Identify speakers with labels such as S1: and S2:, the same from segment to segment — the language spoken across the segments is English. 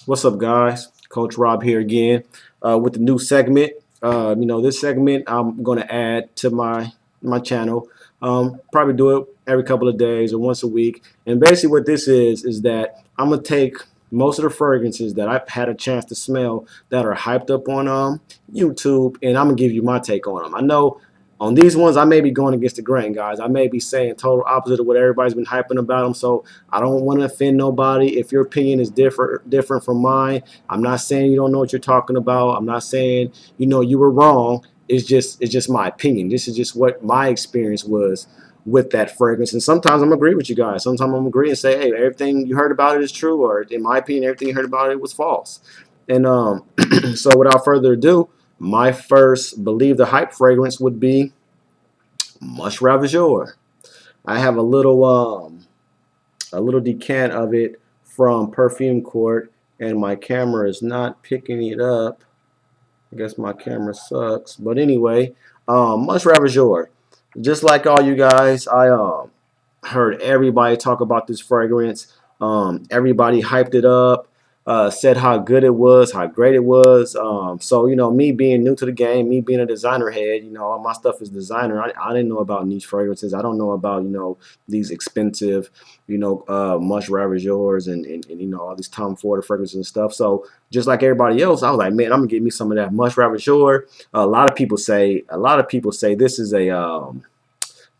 S1: What's up, guys? Coach Rob here again with the new segment. This segment I'm going to add to my channel. Probably do it every couple of days or once a week. And basically, what this is that I'm gonna take most of the fragrances that I've had a chance to smell that are hyped up on YouTube, and I'm gonna give you my take on them. I know on these ones I may be going against the grain, guys. I may be saying total opposite of what everybody's been hyping about them. So I don't want to offend nobody. If your opinion is different from mine, I'm not saying you don't know what you're talking about. I'm not saying you were wrong. It's just my opinion. This is just what my experience was with that fragrance. And sometimes I'm agree with you guys. Sometimes I'm agree and say, hey, everything you heard about it is true, or in my opinion, everything you heard about it was false. And so without further ado, my first believe the hype fragrance would be Musc Ravageur. I have a little decant of it from Perfume Court, and my camera is not picking it up. I guess my camera sucks. But anyway, Musc Ravageur. Just like all you guys, I heard everybody talk about this fragrance. Everybody hyped it up, said how good it was, how great it was. So me being new to the game, me being a designer head, all my stuff is designer. I didn't know about niche fragrances. I don't know about these expensive, Musc Ravageurs and all these Tom Ford fragrances and stuff. So just like everybody else, I was like, man, I'm gonna get me some of that Musc Ravageur. A lot of people say this is a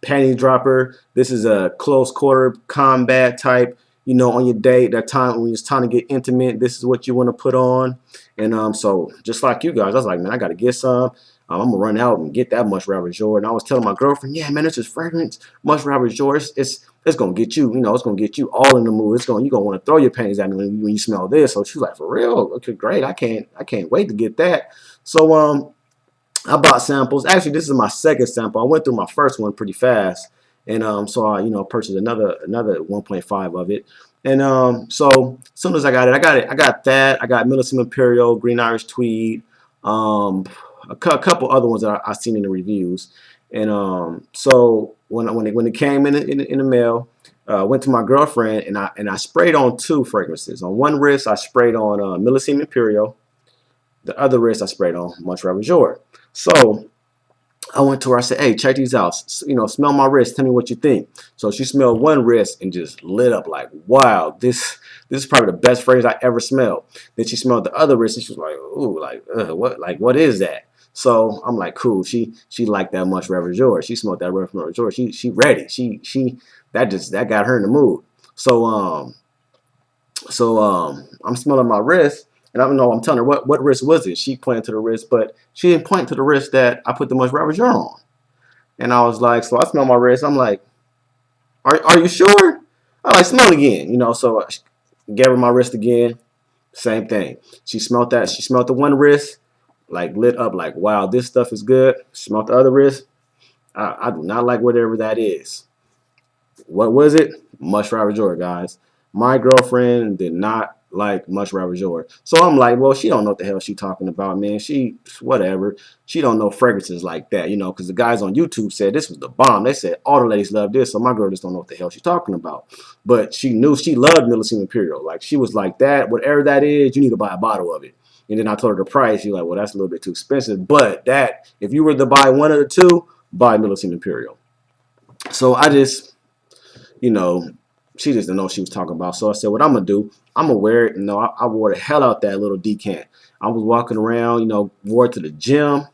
S1: panty dropper. This is a close quarter combat type. On your date, that time when it's time to get intimate, this is what you want to put on. And so just like you guys, I was like, man, I got to get some. I'm gonna run out and get that Musc Ravageur. And I was telling my girlfriend, yeah, man, this is fragrance, Musc Ravageur. It's gonna get you, it's gonna get you all in the mood. You're gonna want to throw your panties at me when you smell this. So she's like, for real? Okay, great. I can't wait to get that. So I bought samples. Actually, this is my second sample. I went through my first one pretty fast, and so I purchased another 1.5 of it. And so as soon as I got it, I got that. I got Millicent Imperial, Green Irish Tweed, a couple other ones that I seen in the reviews. And so when it came in the mail, went to my girlfriend and I sprayed on two fragrances. On one wrist, I sprayed on Millicent Imperial. The other wrist, I sprayed on Musc Ravageur. So I went to her. I said, "Hey, check these out. Smell my wrist. Tell me what you think." So she smelled one wrist and just lit up like, "Wow, this is probably the best fragrance I ever smelled." Then she smelled the other wrist and she was like, "Ooh, what is that?" So I'm like, "Cool." She liked that Musc Ravageur. She smelled that Musc Ravageur. She ready. That got her in the mood. So I'm smelling my wrist, and I don't know. I'm telling her what wrist was it. She pointed to the wrist, but she didn't point to the wrist that I put the Musc Ravageur on. And I was like, so I smell my wrist. I'm like, are you sure? I like smell again. So I gave her my wrist again. Same thing. She smelled that. She smelled the one wrist, like lit up, like wow, this stuff is good. Smelled the other wrist. I do not like whatever that is. What was it? Musc Ravageur, guys. My girlfriend did not like Musc Ravageur. So I'm like, well, she don't know what the hell she talking about, man. Whatever. She don't know fragrances like that, because the guys on YouTube said this was the bomb. They said all the ladies love this. So my girl just don't know what the hell she's talking about. But she knew she loved Millicent Imperial. Like she was like that, whatever that is, you need to buy a bottle of it. And then I told her the price. She's like, well, that's a little bit too expensive. But that, if you were to buy one of the two, buy Millicent Imperial. So I just you know, she just didn't know what she was talking about. So I said, what I'm going to do, I'm going to wear it. I wore the hell out that little decant. I was walking around, wore it to the gym.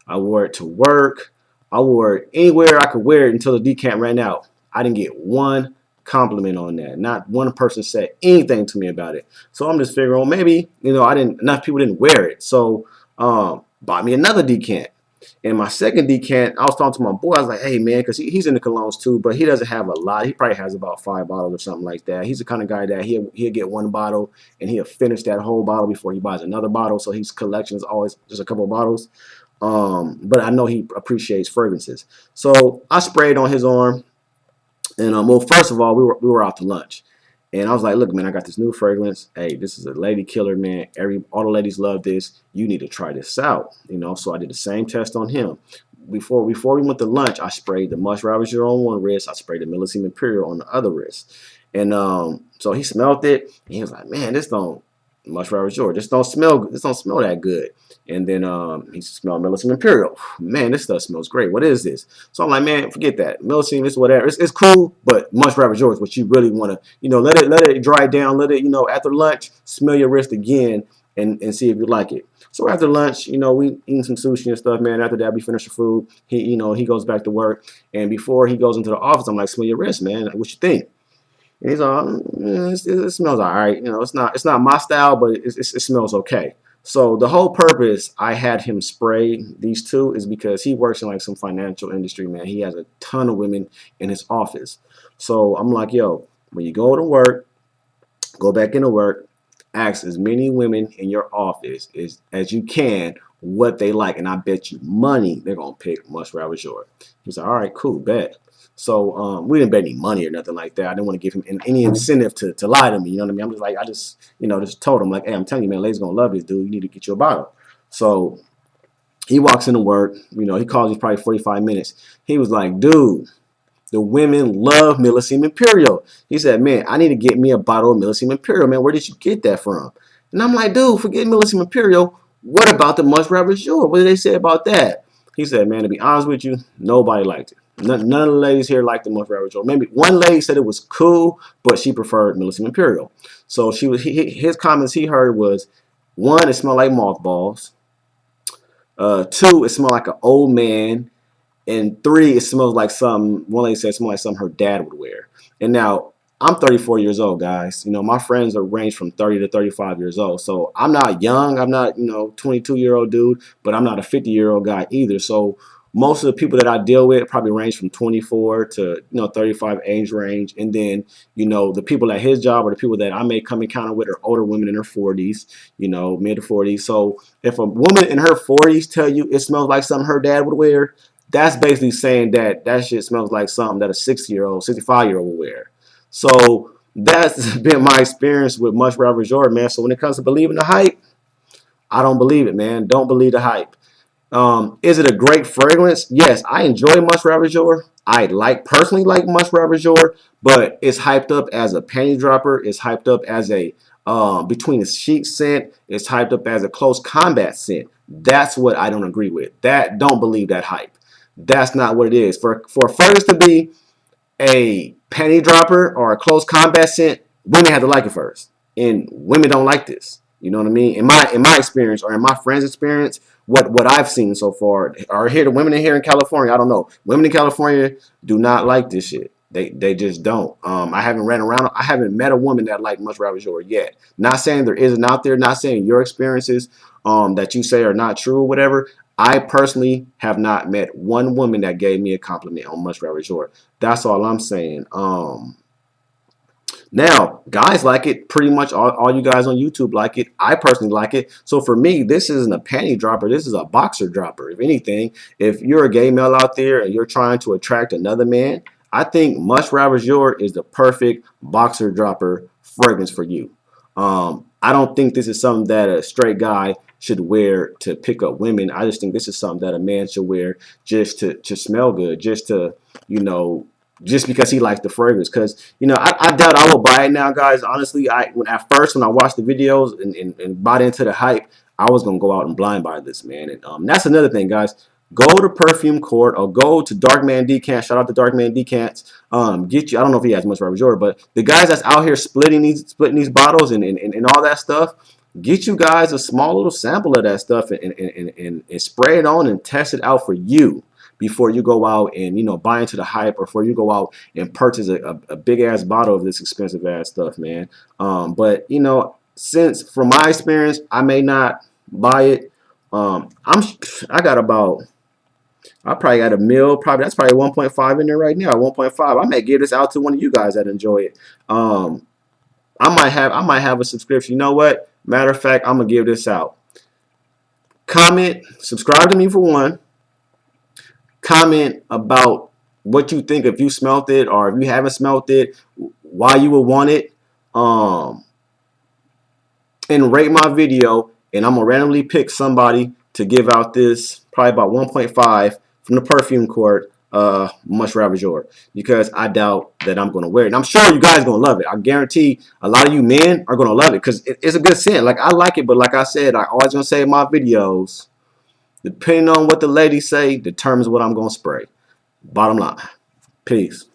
S1: I wore it to work. I wore it anywhere I could wear it until the decant ran out. I didn't get one compliment on that. Not one person said anything to me about it. So I'm just figuring, well, maybe, enough people didn't wear it. So bought me another decant. And my second decant, I was talking to my boy. I was like, hey, man, because he's into colognes too, but he doesn't have a lot. He probably has about 5 bottles or something like that. He's the kind of guy that he'll get one bottle and he'll finish that whole bottle before he buys another bottle. So his collection is always just a couple of bottles. But I know he appreciates fragrances. So I sprayed on his arm. And well, first of all, we were out to lunch. And I was like, look, man, I got this new fragrance. Hey, this is a lady killer, man. All the ladies love this. You need to try this out. So I did the same test on him. Before we went to lunch, I sprayed the Musc Ravageur on one wrist. I sprayed the Millicent Imperial on the other wrist. And so he smelled it. And he was like, man, this don't Musc Ravageur. This don't smell. This don't smell that good. And then he smelled Millicent Imperial. Man, this stuff smells great. What is this? So I'm like, man, forget that. Millicent is whatever. It's cool, but Musc Ravageur is what you really want to, let it dry down. Let it, after lunch, smell your wrist again and see if you like it. So after lunch, we eating some sushi and stuff, man. After that, we finish the food. He goes back to work. And before he goes into the office, I'm like, smell your wrist, man. What you think? And he's like, it smells all right. It's not my style, but it smells okay. So the whole purpose I had him spray these two is because he works in like some financial industry, man. He has a ton of women in his office. So I'm like, yo, when you go to work, go back into work, ask as many women in your office as you can what they like, and I bet you money they're gonna pick Musc Ravageur. He's like, all right, cool, bet. So we didn't bet any money or nothing like that. I didn't want to give him any incentive to lie to me. You know what I mean? I'm just like, just told him like, hey, I'm telling you, man, ladies gonna love this dude. You need to get you a bottle. So he walks into work. He calls me probably 45 minutes. He was like, dude, the women love Millicent Imperial. He said, man, I need to get me a bottle of Millicent Imperial, man. Where did you get that from? And I'm like, dude, forget Millicent Imperial. What about the Musc Ravageur? What did they say about that? He said, man, to be honest with you, nobody liked it. None of the ladies here liked the Musc Ravageur. Maybe one lady said it was cool, but she preferred Millicent Imperial. So his comments he heard was, one, it smelled like mothballs. Two, it smelled like an old man. And three, it smells like something, one lady said it smells like something her dad would wear. And now, I'm 34 years old, guys. My friends are ranged from 30 to 35 years old. So I'm not young. I'm not, 22-year-old dude, but I'm not a 50-year-old guy either. So most of the people that I deal with probably range from 24 to, 35 age range. And then, the people at his job or the people that I may come encounter with are older women in their 40s, mid to 40s. So if a woman in her 40s tell you it smells like something her dad would wear, that's basically saying that shit smells like something that a 60-year-old, 65-year-old will wear. So that's been my experience with Musc Ravageur, man. So when it comes to believing the hype, I don't believe it, man. Don't believe the hype. Is it a great fragrance? Yes, I enjoy Musc Ravageur. I personally like Musc Ravageur, but it's hyped up as a panty dropper. It's hyped up as a between the sheet scent. It's hyped up as a close combat scent. That's what I don't agree with. Don't believe that hype. That's not what it is. For a fragrance to be a panty dropper or a close combat scent, women have to like it first, and women don't like this. You know what I mean? In my experience, or in my friends' experience, what I've seen so far, or here the women here in California, I don't know. Women in California do not like this shit. They just don't. I haven't ran around. I haven't met a woman that liked Musc Ravageur yet. Not saying there isn't out there. Not saying your experiences that you say are not true or whatever. I personally have not met one woman that gave me a compliment on Musc Ravageur. That's all I'm saying. Now, guys like it. Pretty much all you guys on YouTube like it. I personally like it. So for me, this isn't a panty dropper. This is a boxer dropper. If anything, if you're a gay male out there and you're trying to attract another man, I think Musc Ravageur is the perfect boxer dropper fragrance for you. I don't think this is something that a straight guy should wear to pick up women. I just think this is something that a man should wear just to smell good, just to, just because he likes the fragrance. Because, I doubt I will buy it now, guys. Honestly, when I watched the videos and bought into the hype, I was going to go out and blind buy this, man. And that's another thing, guys. Go to Perfume Court or go to DarkmanzDecantz. Shout out to DarkmanzDecantz. Get you. I don't know if he has Musc Ravageur, but the guys that's out here splitting these bottles and all that stuff. Get you guys a small little sample of that stuff and spray it on and test it out for you before you go out and buy into the hype, or before you go out and purchase a big ass bottle of this expensive ass stuff, man. But since from my experience, I may not buy it. I probably got a mil. Probably that's probably 1.5 in there right now. 1.5. I may give this out to one of you guys that enjoy it. I might have a subscription. You know what? Matter of fact, I'm gonna give this out. Comment, subscribe to me for one. Comment about what you think, if you smelt it or if you haven't smelt it, why you would want it. And rate my video, and I'm gonna randomly pick somebody to give out this probably about 1.5 from the Perfume Court Musc Ravageur, because I doubt that I'm gonna wear it. And I'm sure you guys gonna love it. I guarantee a lot of you men are gonna love it because it's a good scent. Like, I like it, but like I said, I always gonna say in my videos, depending on what the ladies say determines what I'm gonna spray. Bottom line. Peace.